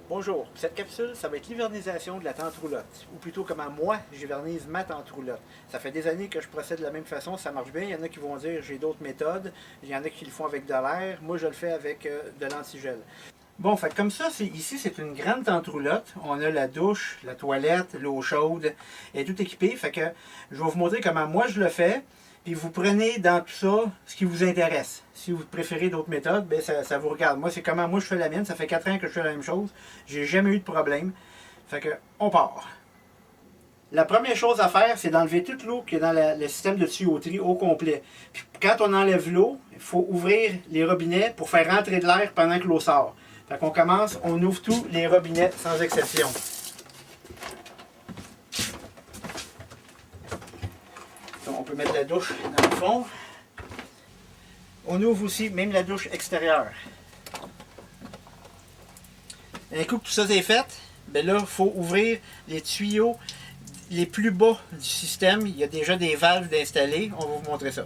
Bonjour, cette capsule, ça va être l'hivernisation de la tente roulotte, ou plutôt comment moi, j'hivernise ma tente roulotte. Ça fait des années que je procède de la même façon, ça marche bien. Il y en a qui vont dire j'ai d'autres méthodes, il y en a qui le font avec de l'air, moi je le fais avec de l'antigel. Bon, fait comme ça, ici c'est une grande tente roulotte. On a la douche, la toilette, l'eau chaude, et tout équipé. Fait que je vais vous montrer comment moi je le fais. Puis vous prenez dans tout ça ce qui vous intéresse. Si vous préférez d'autres méthodes, bien ça vous regarde. Moi, c'est comment moi je fais la mienne. Ça fait 4 ans que je fais la même chose. J'ai jamais eu de problème. Fait que, on part. La première chose à faire, c'est d'enlever toute l'eau qui est dans le système de tuyauterie au complet. Puis quand on enlève l'eau, il faut ouvrir les robinets pour faire rentrer de l'air pendant que l'eau sort. Fait qu'on commence, on ouvre tous les robinets sans exception. On peut mettre la douche dans le fond. On ouvre aussi même la douche extérieure. Un coup que tout ça est fait, ben là, il faut ouvrir les tuyaux les plus bas du système. Il y a déjà des valves d'installer. On va vous montrer ça.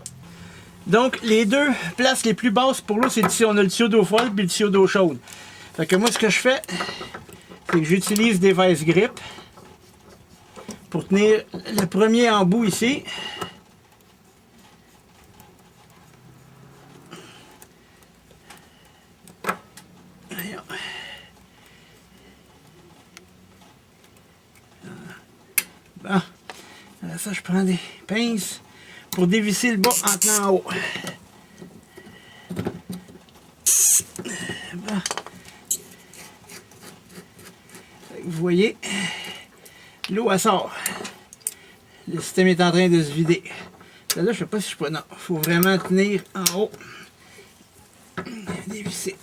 Donc, les deux places les plus basses pour l'eau, c'est ici. On a le tuyau d'eau froide et le tuyau d'eau chaude. Fait que moi, ce que je fais, c'est que j'utilise des vice grips pour tenir le premier embout ici. Bon, alors ça, je prends des pinces pour dévisser le bas en tenant en haut. Bon. Vous voyez, l'eau elle sort. Le système est en train de se vider. Là, je ne sais pas si je peux. Non, il faut vraiment tenir en haut. Dévisser.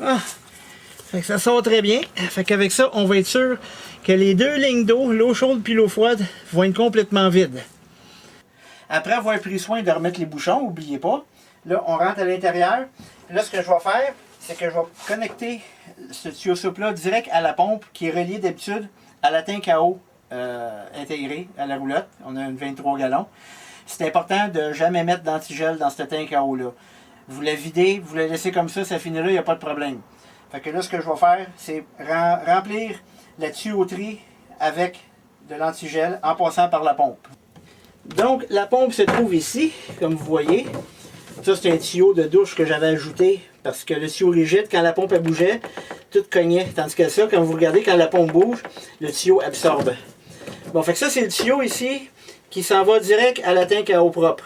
Ah, fait que ça sort très bien. Fait qu'avec ça, on va être sûr que les deux lignes d'eau, l'eau chaude puis l'eau froide, vont être complètement vides. Après avoir pris soin de remettre les bouchons, n'oubliez pas, là, on rentre à l'intérieur. Là, ce que je vais faire, c'est que je vais connecter ce tuyau souple-là direct à la pompe qui est reliée d'habitude à la tank à eau intégrée à la roulotte. On a une 23 gallons. C'est important de ne jamais mettre d'antigel dans cette tank à eau-là. Vous la videz, vous la laissez comme ça finit là, il n'y a pas de problème. Fait que là, ce que je vais faire, c'est remplir la tuyauterie avec de l'antigel en passant par la pompe. Donc, la pompe se trouve ici, comme vous voyez. Ça, c'est un tuyau de douche que j'avais ajouté parce que le tuyau rigide, quand la pompe elle bougeait, tout cognait. Tandis que ça, quand vous regardez, quand la pompe bouge, le tuyau absorbe. Bon, fait que ça, c'est le tuyau ici qui s'en va direct à la tank à eau propre.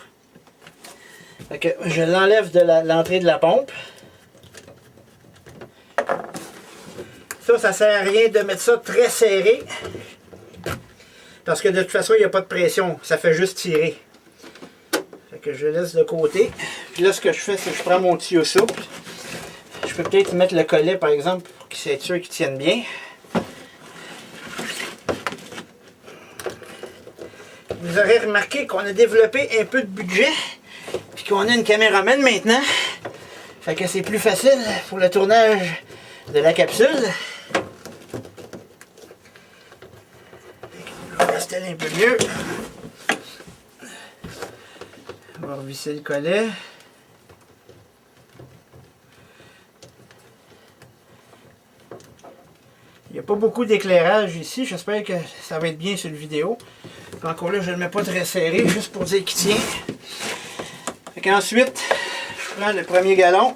Fait que je l'enlève de l'entrée de la pompe. Ça sert à rien de mettre ça très serré. Parce que de toute façon, il n'y a pas de pression. Ça fait juste tirer. Fait que je laisse de côté. Puis là, ce que je fais, c'est que je prends mon tuyau souple. Je peux peut-être mettre le collet, par exemple, pour qu'il soit sûr qu'il tienne bien. Vous aurez remarqué qu'on a développé un peu de budget. Puis qu'on a une caméraman maintenant. Fait que c'est plus facile pour le tournage de la capsule. On va installer un peu mieux. On va revisser le collet. Il n'y a pas beaucoup d'éclairage ici. J'espère que ça va être bien sur la vidéo. Encore là, je ne le mets pas très serré, juste pour dire qu'il tient. Ensuite, je prends le premier gallon.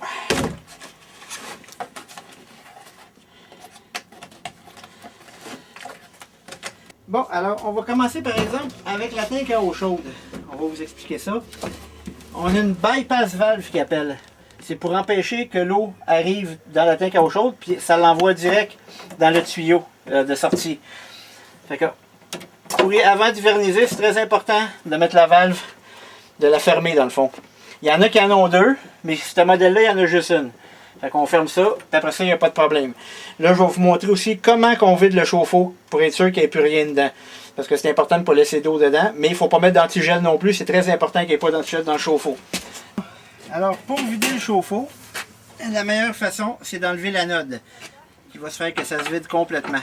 Bon, alors, on va commencer par exemple avec la tank à eau chaude. On va vous expliquer ça. On a une bypass valve qui appelle. C'est pour empêcher que l'eau arrive dans la tank à eau chaude, puis ça l'envoie direct dans le tuyau de sortie. Fait que, avant d'hiverniser, c'est très important de mettre la valve, de la fermer dans le fond. Il y en a qui en ont deux, mais ce modèle-là, il y en a juste une. Fait qu'on ferme ça, puis après ça, il n'y a pas de problème. Là, je vais vous montrer aussi comment on vide le chauffe-eau pour être sûr qu'il n'y ait plus rien dedans. Parce que c'est important de ne pas laisser d'eau dedans, mais il ne faut pas mettre d'antigel non plus. C'est très important qu'il n'y ait pas d'antigel dans le chauffe-eau. Alors, pour vider le chauffe-eau, la meilleure façon, c'est d'enlever l'anode. qui va se faire que ça se vide complètement.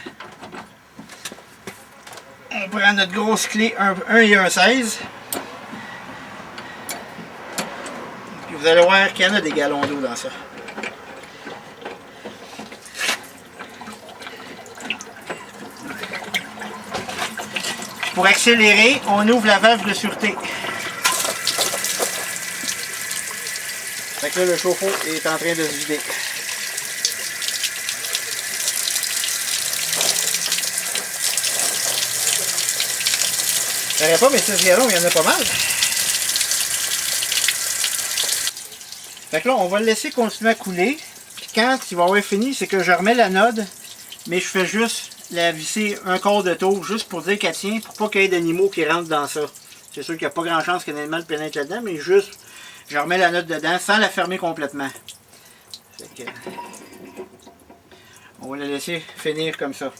On prend notre grosse clé 1 et 1,16. Puis vous allez voir qu'il y en a des gallons d'eau dans ça. Pour accélérer, on ouvre la valve de sûreté. Fait que là, le chauffe-eau est en train de se vider. Je ne pas, mais 6 gallons, il y en a pas mal. Fait que là, on va le laisser continuer à couler. Puis quand il va avoir fini, c'est que je remets l'anode, mais je fais juste la visser un quart de tour, juste pour dire qu'elle tient, pour pas qu'il y ait d'animaux qui rentrent dans ça. C'est sûr qu'il n'y a pas grand chance qu'un animal pénètre là-dedans, mais juste, je remets l'anode dedans sans la fermer complètement. Fait que, on va la laisser finir comme ça.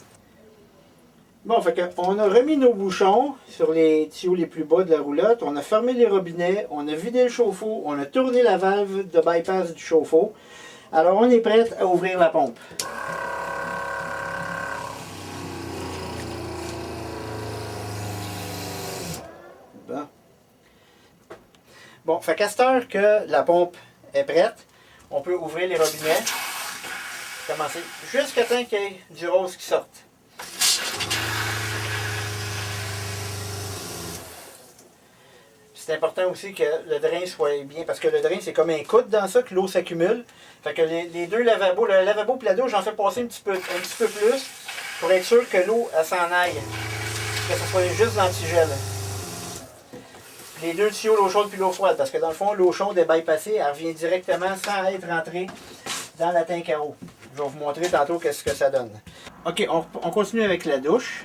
Bon, fait que, on a remis nos bouchons sur les tuyaux les plus bas de la roulotte, on a fermé les robinets, on a vidé le chauffe-eau, on a tourné la valve de bypass du chauffe-eau. Alors on est prêt à ouvrir la pompe. Bon. Bon, fait qu'à cette heure que la pompe est prête, on peut ouvrir les robinets, commencer jusqu'à temps qu'il y ait du rose qui sorte. C'est important aussi que le drain soit bien, parce que le drain c'est comme un coude dans ça, que l'eau s'accumule. Fait que les deux lavabos, le lavabo et la douche, j'en fais passer un petit peu plus, pour être sûr que l'eau s'en aille, que ce soit juste l'antigel. Les deux tuyaux, l'eau chaude puis l'eau froide, parce que dans le fond, l'eau chaude est bypassée, elle revient directement sans être rentrée dans la tank à eau. Je vais vous montrer tantôt qu'est-ce que ça donne. Ok, on continue avec la douche.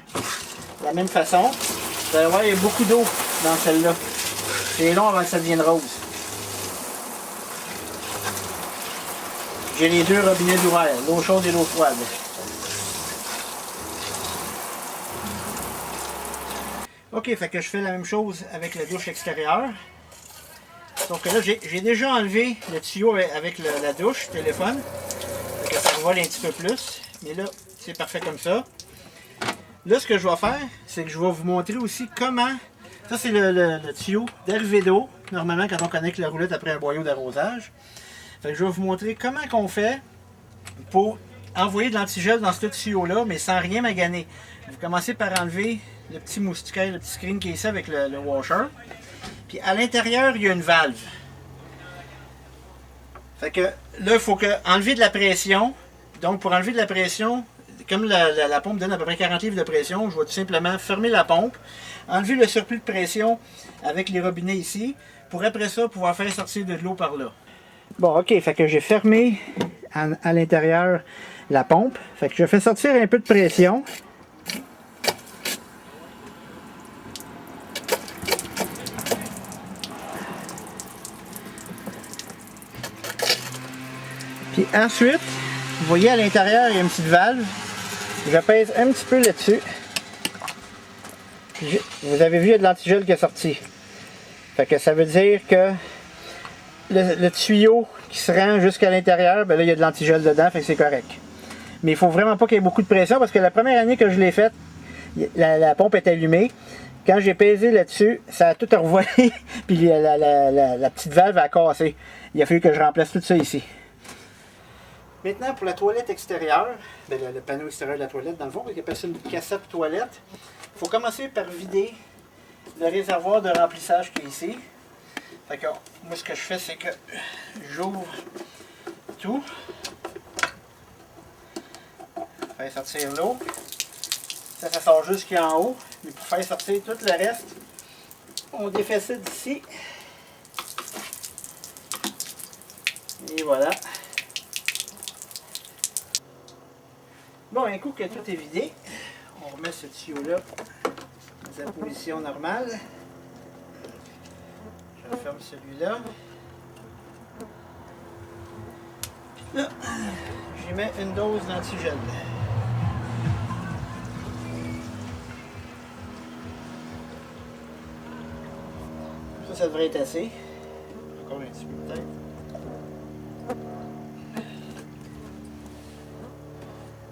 De la même façon, vous allez voir, il y a beaucoup d'eau dans celle-là. C'est long avant que ça devienne rose. J'ai les deux robinets ouverts, l'eau chaude et l'eau froide. Ok, fait que je fais la même chose avec la douche extérieure. Sauf que là, j'ai déjà enlevé le tuyau avec la douche téléphone. Fait que ça revole un petit peu plus. Mais là, c'est parfait comme ça. Là, ce que je vais faire, c'est que je vais vous montrer aussi comment... Ça, c'est le tuyau d'arrivée d'eau, normalement, quand on connecte la roulette après un boyau d'arrosage. Fait que je vais vous montrer comment on fait pour envoyer de l'antigel dans ce tuyau-là, mais sans rien maganer. Vous commencez par enlever le petit moustiquaire, le petit screen qui est ici avec le washer. Puis à l'intérieur, il y a une valve. Fait que là, il faut enlever de la pression. Donc, pour enlever de la pression, comme la pompe donne à peu près 40 livres de pression, je vais tout simplement fermer la pompe, enlever le surplus de pression avec les robinets ici, pour après ça pouvoir faire sortir de l'eau par là. Bon, ok, fait que j'ai fermé à l'intérieur la pompe. Fait que je fais sortir un peu de pression. Puis ensuite, vous voyez à l'intérieur, il y a une petite valve. Je pèse un petit peu là-dessus. Vous avez vu, il y a de l'antigel qui est sorti. Fait que ça veut dire que le tuyau qui se rend jusqu'à l'intérieur, ben là, il y a de l'antigel dedans, fait que c'est correct. Mais il faut vraiment pas qu'il y ait beaucoup de pression, parce que la première année que je l'ai faite, la pompe est allumée. Quand j'ai pesé là-dessus, ça a tout revolé, puis la petite valve a cassé. Il a fallu que je remplace tout ça ici. Maintenant, pour la toilette extérieure, ben le panneau extérieur de la toilette, dans le fond, il appelle ça une cassette toilette. Il faut commencer par vider le réservoir de remplissage qui est ici. Fait que, moi, ce que je fais, c'est que j'ouvre tout. Faire sortir l'eau. Ça sort jusqu'en haut. Mais pour faire sortir tout le reste, on défait ça d'ici. Et voilà. Bon, un coup que tout est vidé, on remet ce tuyau-là dans sa position normale. Je referme celui-là. Là, j'y mets une dose d'antigel. Ça devrait être assez. Encore un petit peu peut-être.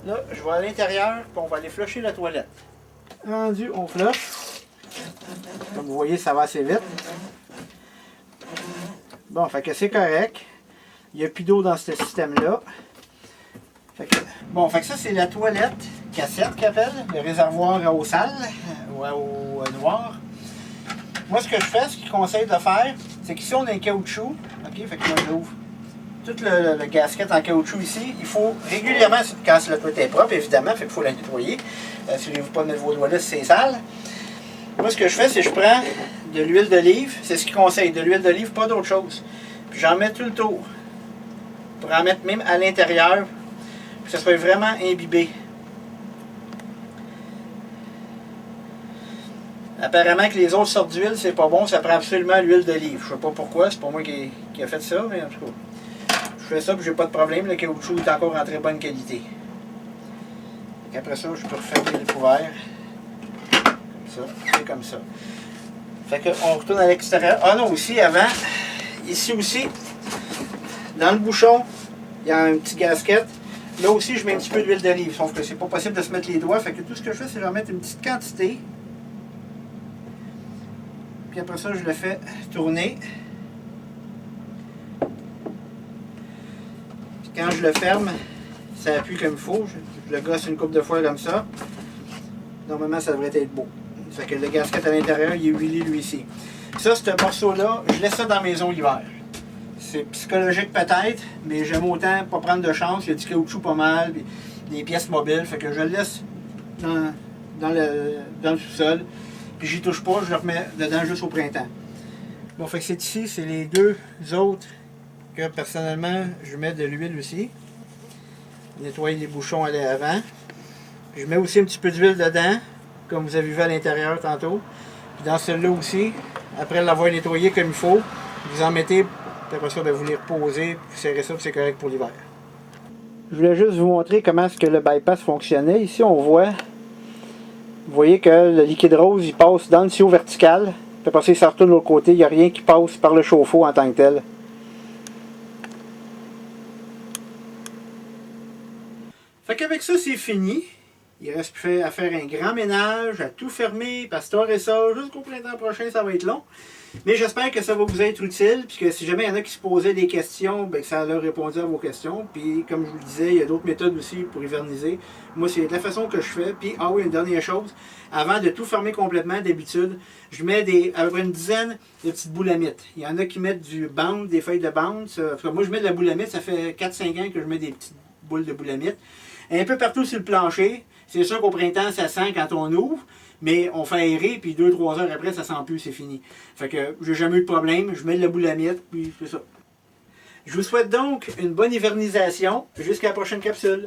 Là, je vais à l'intérieur, puis on va aller flusher la toilette. Rendu, on flush. Comme vous voyez, ça va assez vite. Bon, fait que c'est correct. Il n'y a plus d'eau dans ce système-là. Bon, fait que ça, c'est la toilette cassette qu'on appelle, le réservoir à eau sale ou à eau noire. Moi, ce que je fais, ce qu'ils conseillent de faire, c'est qu'ici, on a un caoutchouc. OK, fait que là, j'ouvre tout le gasket en caoutchouc ici. Il faut régulièrement, quand la toilette est propre, évidemment, fait qu'il faut la nettoyer. Assurez-vous pas de mettre vos doigts là si c'est sale. Moi, ce que je fais, c'est que je prends de l'huile d'olive. C'est ce qu'ils conseillent, de l'huile d'olive, pas d'autre chose. Puis j'en mets tout le tour. Pour en mettre même à l'intérieur, pour que ça soit vraiment imbibé. Apparemment que les autres sortes d'huile, c'est pas bon, ça prend absolument l'huile d'olive. Je sais pas pourquoi, c'est pas moi qui a fait ça, mais en tout cas. Je fais ça, puis j'ai pas de problème, le caoutchouc est encore en très bonne qualité. Et après ça, je peux refermer le couvert. Comme ça, et comme ça. Fait qu'on retourne à l'extérieur. Ah non, aussi, avant, ici aussi, dans le bouchon, il y a un petit gasket. Là aussi, je mets un petit peu d'huile d'olive, sauf que c'est pas possible de se mettre les doigts. Fait que tout ce que je fais, c'est de remettre une petite quantité. Puis après ça, je le fais tourner. Puis quand je le ferme, ça appuie comme il faut. Je le gosse une couple de fois comme ça. Normalement, ça devrait être beau. Fait que le gasket à l'intérieur, il est huilé lui ici. Ça, ce morceau-là, je laisse ça dans la maison l'hiver. C'est psychologique peut-être, mais j'aime autant pas prendre de chance. Il y a du caoutchouc pas mal, des pièces mobiles. Fait que je le laisse dans le sous-sol. Puis j'y touche pas, je le remets dedans juste au printemps. Bon, fait que c'est ici, c'est les deux autres que personnellement, je mets de l'huile aussi. Nettoyer les bouchons avant. Je mets aussi un petit peu d'huile dedans, comme vous avez vu à l'intérieur tantôt. Puis dans celui-là aussi, après l'avoir nettoyé comme il faut, vous en mettez, puis après ça, bien, vous les reposez, vous serrez ça, puis c'est correct pour l'hiver. Je voulais juste vous montrer comment est-ce que le bypass fonctionnait. Ici, on voit, vous voyez que le liquide rose, il passe dans le tuyau vertical, puis après ça, il sort tout de l'autre côté. Il n'y a rien qui passe par le chauffe-eau en tant que tel. Fait qu'avec ça, c'est fini. Il reste plus à faire un grand ménage, à tout fermer, pasteurer ça. Jusqu'au printemps prochain, ça va être long. Mais j'espère que ça va vous être utile, puis que si jamais il y en a qui se posaient des questions, bien que ça leur répondu à vos questions. Puis comme je vous le disais, il y a d'autres méthodes aussi pour hiverniser. Moi, c'est de la façon que je fais. Puis, ah oui, une dernière chose, avant de tout fermer complètement, d'habitude, je mets à peu près une dizaine de petites boulamites. Il y en a qui mettent du bande, des feuilles de bande. Moi, je mets de la boulamite, ça fait 4-5 ans que je mets des petites boules de boulamite. Un peu partout sur le plancher. C'est sûr qu'au printemps, ça sent quand on ouvre, mais on fait aérer, puis 2-3 heures après, ça sent plus, c'est fini. Fait que j'ai jamais eu de problème, je mets de la boulamite, puis c'est ça. Je vous souhaite donc une bonne hivernisation. Jusqu'à la prochaine capsule.